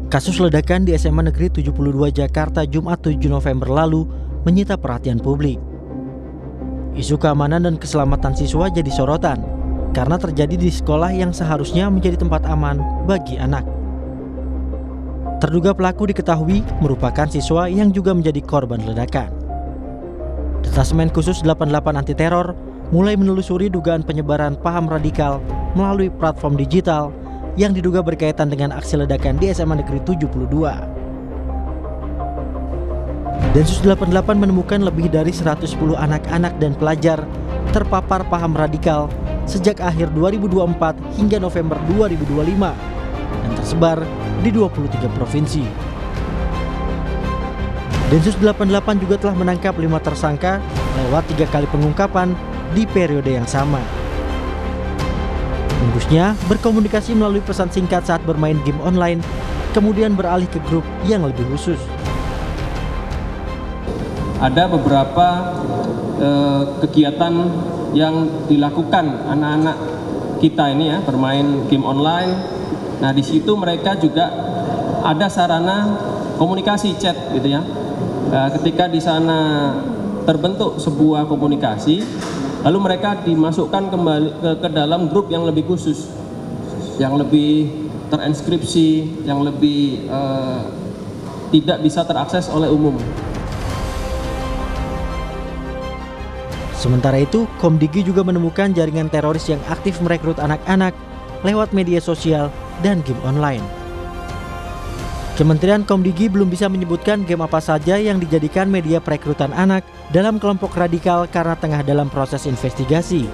Kasus ledakan di SMA Negeri 72 Jakarta Jumat 7 November lalu menyita perhatian publik. Isu keamanan dan keselamatan siswa jadi sorotan karena terjadi di sekolah yang seharusnya menjadi tempat aman bagi anak. Terduga pelaku diketahui merupakan siswa yang juga menjadi korban ledakan. Detasemen Khusus 88 Anti Teror mulai menelusuri dugaan penyebaran paham radikal melalui platform digital yang diduga berkaitan dengan aksi ledakan di SMA Negeri 72. Densus 88 menemukan lebih dari 110 anak-anak dan pelajar terpapar paham radikal sejak akhir 2024 hingga November 2025 dan tersebar di 23 provinsi. Densus 88 juga telah menangkap 5 tersangka lewat 3 kali pengungkapan di periode yang sama. Modusnya berkomunikasi melalui pesan singkat saat bermain game online, kemudian beralih ke grup yang lebih khusus. Ada beberapa kegiatan yang dilakukan anak-anak kita ini ya, bermain game online. Nah, di situ mereka juga ada sarana komunikasi chat gitu ya. Ketika di sana terbentuk sebuah komunikasi, lalu mereka dimasukkan kembali ke dalam grup yang lebih khusus, yang lebih terinskripsi, yang lebih tidak bisa terakses oleh umum. Sementara itu, Komdigi juga menemukan jaringan teroris yang aktif merekrut anak-anak lewat media sosial dan game online. Kementerian Komdigi belum bisa menyebutkan game apa saja yang dijadikan media perekrutan anak dalam kelompok radikal karena tengah dalam proses investigasi.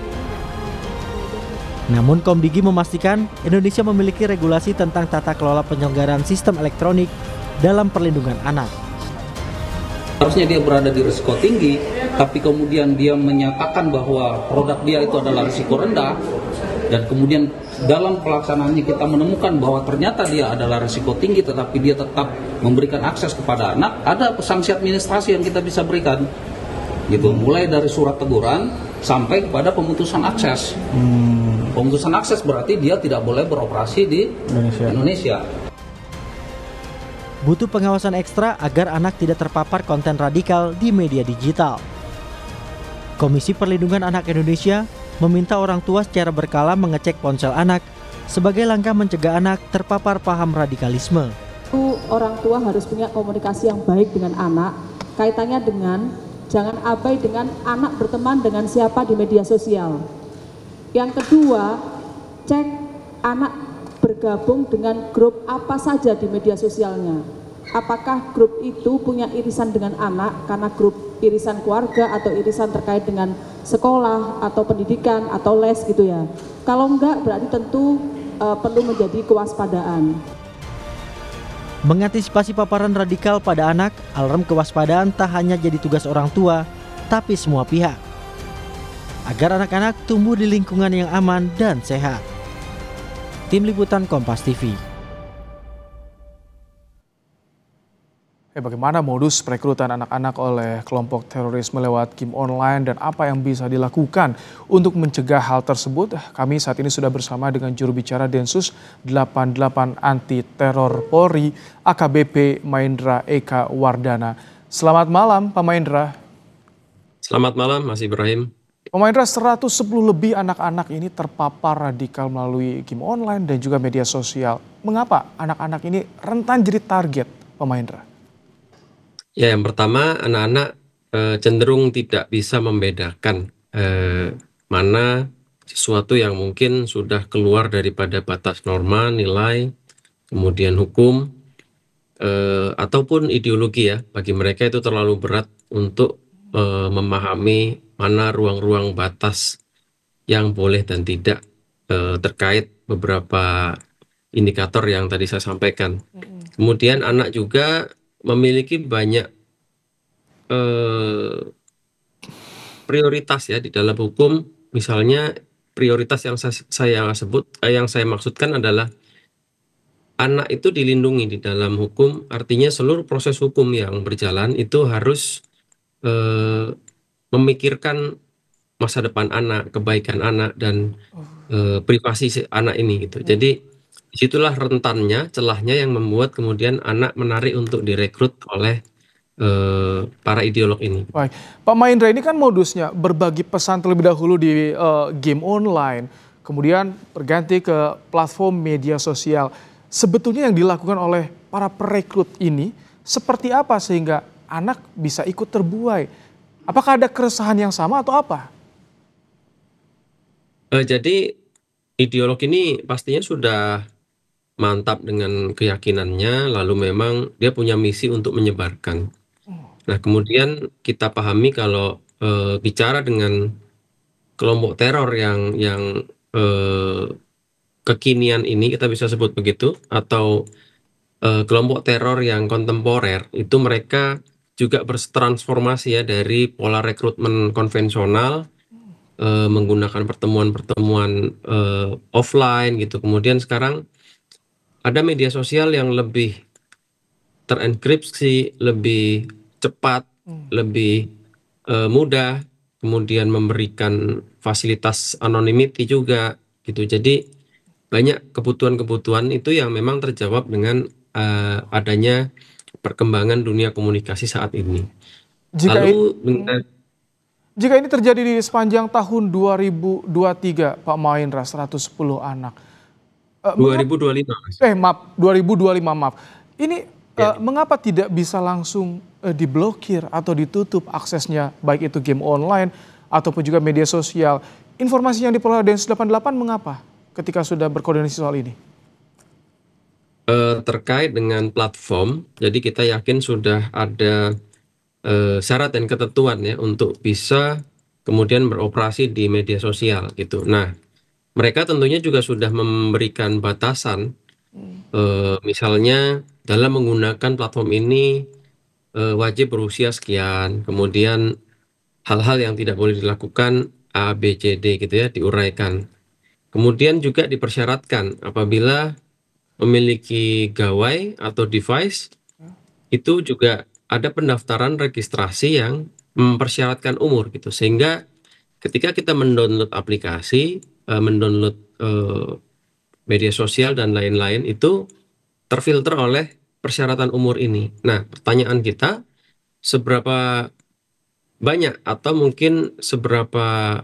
Namun Komdigi memastikan Indonesia memiliki regulasi tentang tata kelola penyelenggaraan sistem elektronik dalam perlindungan anak. Harusnya dia berada di risiko tinggi, tapi kemudian dia menyatakan bahwa produk dia itu adalah risiko rendah, dan kemudian dalam pelaksanaannya kita menemukan bahwa ternyata dia adalah risiko tinggi tetapi dia tetap memberikan akses kepada anak, ada sanksi administrasi yang kita bisa berikan gitu, mulai dari surat teguran sampai kepada pemutusan akses. Pemutusan akses berarti dia tidak boleh beroperasi di Indonesia. Butuh pengawasan ekstra agar anak tidak terpapar konten radikal di media digital. Komisi Perlindungan Anak Indonesia meminta orang tua secara berkala mengecek ponsel anak sebagai langkah mencegah anak terpapar paham radikalisme. Orang tua harus punya komunikasi yang baik dengan anak, kaitannya dengan jangan abai dengan anak berteman dengan siapa di media sosial. Yang kedua, cek anak bergabung dengan grup apa saja di media sosialnya. Apakah grup itu punya irisan dengan anak karena grup irisan keluarga atau irisan terkait dengan sekolah atau pendidikan atau les gitu ya. Kalau enggak berarti tentu perlu menjadi kewaspadaan. Mengantisipasi paparan radikal pada anak, alarm kewaspadaan tak hanya jadi tugas orang tua, tapi semua pihak. Agar anak-anak tumbuh di lingkungan yang aman dan sehat. Tim Liputan Kompas TV. Bagaimana modus perekrutan anak-anak oleh kelompok terorisme lewat game online dan apa yang bisa dilakukan untuk mencegah hal tersebut? Kami saat ini sudah bersama dengan juru bicara Densus 88 Anti Teror Polri, AKBP Mahendra Eka Wardana. Selamat malam, Pak Mahendra. Selamat malam, Mas Ibrahim. Pak Mahendra, 110 lebih anak-anak ini terpapar radikal melalui game online dan juga media sosial. Mengapa anak-anak ini rentan jadi target, Pak Mahendra? Ya, yang pertama anak-anak cenderung tidak bisa membedakan mana sesuatu yang mungkin sudah keluar daripada batas norma, nilai, kemudian hukum, ataupun ideologi ya. Bagi mereka itu terlalu berat untuk memahami mana ruang-ruang batas yang boleh dan tidak terkait beberapa indikator yang tadi saya sampaikan. Kemudian anak juga memiliki banyak prioritas ya di dalam hukum. Misalnya prioritas yang saya maksudkan adalah anak itu dilindungi di dalam hukum, artinya seluruh proses hukum yang berjalan itu harus memikirkan masa depan anak, kebaikan anak, dan privasi si anak ini gitu. Jadi disitulah rentannya, celahnya yang membuat kemudian anak menarik untuk direkrut oleh para ideolog ini. Baik, Pak Mahendra, ini kan modusnya berbagi pesan terlebih dahulu di game online, kemudian berganti ke platform media sosial. Sebetulnya yang dilakukan oleh para perekrut ini seperti apa sehingga anak bisa ikut terbuai? Apakah ada keresahan yang sama atau apa? Jadi ideolog ini pastinya sudah mantap dengan keyakinannya, lalu memang dia punya misi untuk menyebarkan. Nah, kemudian kita pahami kalau bicara dengan kelompok teror yang kekinian ini, kita bisa sebut begitu, atau kelompok teror yang kontemporer, itu mereka juga bertransformasi ya dari pola rekrutmen konvensional, menggunakan pertemuan-pertemuan offline gitu. Kemudian sekarang ada media sosial yang lebih terenkripsi, lebih cepat, lebih mudah, kemudian memberikan fasilitas anonymity juga gitu. Jadi banyak kebutuhan-kebutuhan itu yang memang terjawab dengan adanya perkembangan dunia komunikasi saat ini. Jika Lalu jika ini terjadi di sepanjang tahun 2023, Pak Mahendra, 110 anak. 2025, Mas. Maaf, 2025, maaf. Ini mengapa tidak bisa langsung diblokir atau ditutup aksesnya, baik itu game online ataupun juga media sosial? Informasi yang diperoleh Densus 88 mengapa ketika sudah berkoordinasi soal ini? Terkait dengan platform, jadi kita yakin sudah ada syarat dan ketentuan ya untuk bisa kemudian beroperasi di media sosial gitu. Nah, mereka tentunya juga sudah memberikan batasan, misalnya dalam menggunakan platform ini wajib berusia sekian, kemudian hal-hal yang tidak boleh dilakukan A, B, C, D gitu ya, diuraikan. Kemudian juga dipersyaratkan apabila memiliki gawai atau device, itu juga ada pendaftaran registrasi yang mempersyaratkan umur gitu. Sehingga ketika kita mendownload aplikasi, mendownload media sosial dan lain-lain, itu terfilter oleh persyaratan umur ini. Nah, pertanyaan kita, seberapa banyak atau mungkin seberapa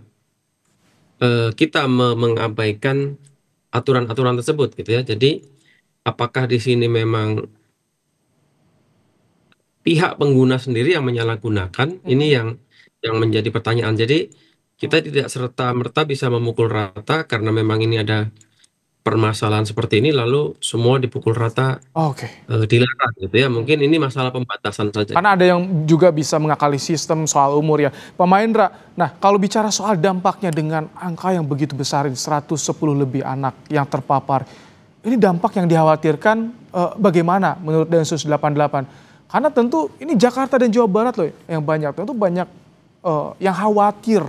kita mengabaikan aturan-aturan tersebut gitu ya. Jadi apakah di sini memang pihak pengguna sendiri yang menyalahgunakan? Ini yang menjadi pertanyaan. Jadi kita tidak serta-merta bisa memukul rata karena memang ini ada permasalahan seperti ini lalu semua dipukul rata, Oke. dilarang gitu ya. Mungkin ini masalah pembatasan saja. Karena ada yang juga bisa mengakali sistem soal umur ya. Pak Mahendra, nah kalau bicara soal dampaknya dengan angka yang begitu besar, 110 lebih anak yang terpapar, ini dampak yang dikhawatirkan bagaimana menurut Densus 88? Karena tentu ini Jakarta dan Jawa Barat loh yang banyak, tentu banyak yang khawatir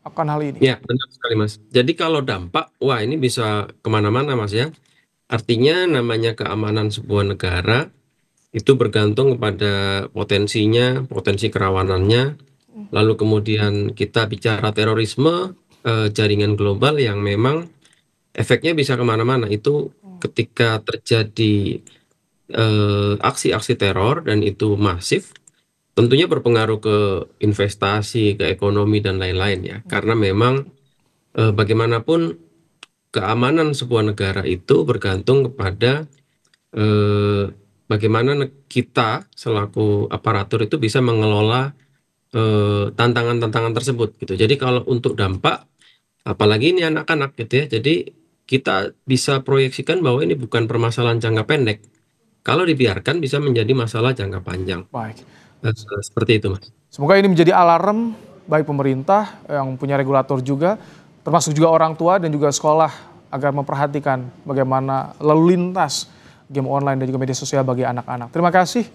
akan hal ini. Ya, benar sekali Mas. Jadi kalau dampak, wah ini bisa kemana-mana Mas ya. Artinya namanya keamanan sebuah negara itu bergantung kepada potensinya, potensi kerawanannya. Lalu kemudian kita bicara terorisme, jaringan global yang memang efeknya bisa kemana-mana. Itu ketika terjadi aksi-aksi teror dan itu masif, tentunya berpengaruh ke investasi, ke ekonomi dan lain-lain ya. Karena memang bagaimanapun keamanan sebuah negara itu bergantung kepada bagaimana kita selaku aparatur itu bisa mengelola tantangan-tantangan tersebut gitu. Jadi kalau untuk dampak, apalagi ini anak-anak gitu ya, jadi kita bisa proyeksikan bahwa ini bukan permasalahan jangka pendek. Kalau dibiarkan bisa menjadi masalah jangka panjang. Baik. Seperti itu Mas. Semoga ini menjadi alarm baik pemerintah yang punya regulator juga, termasuk juga orang tua dan juga sekolah agar memperhatikan bagaimana lalu lintas game online dan juga media sosial bagi anak-anak. Terima kasih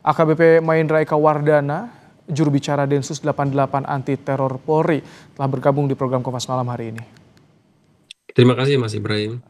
AKBP Mahendra Eka Wardana, juru bicara Densus 88 Anti Teror Polri, telah bergabung di program Kompas Malam hari ini. Terima kasih Mas Ibrahim.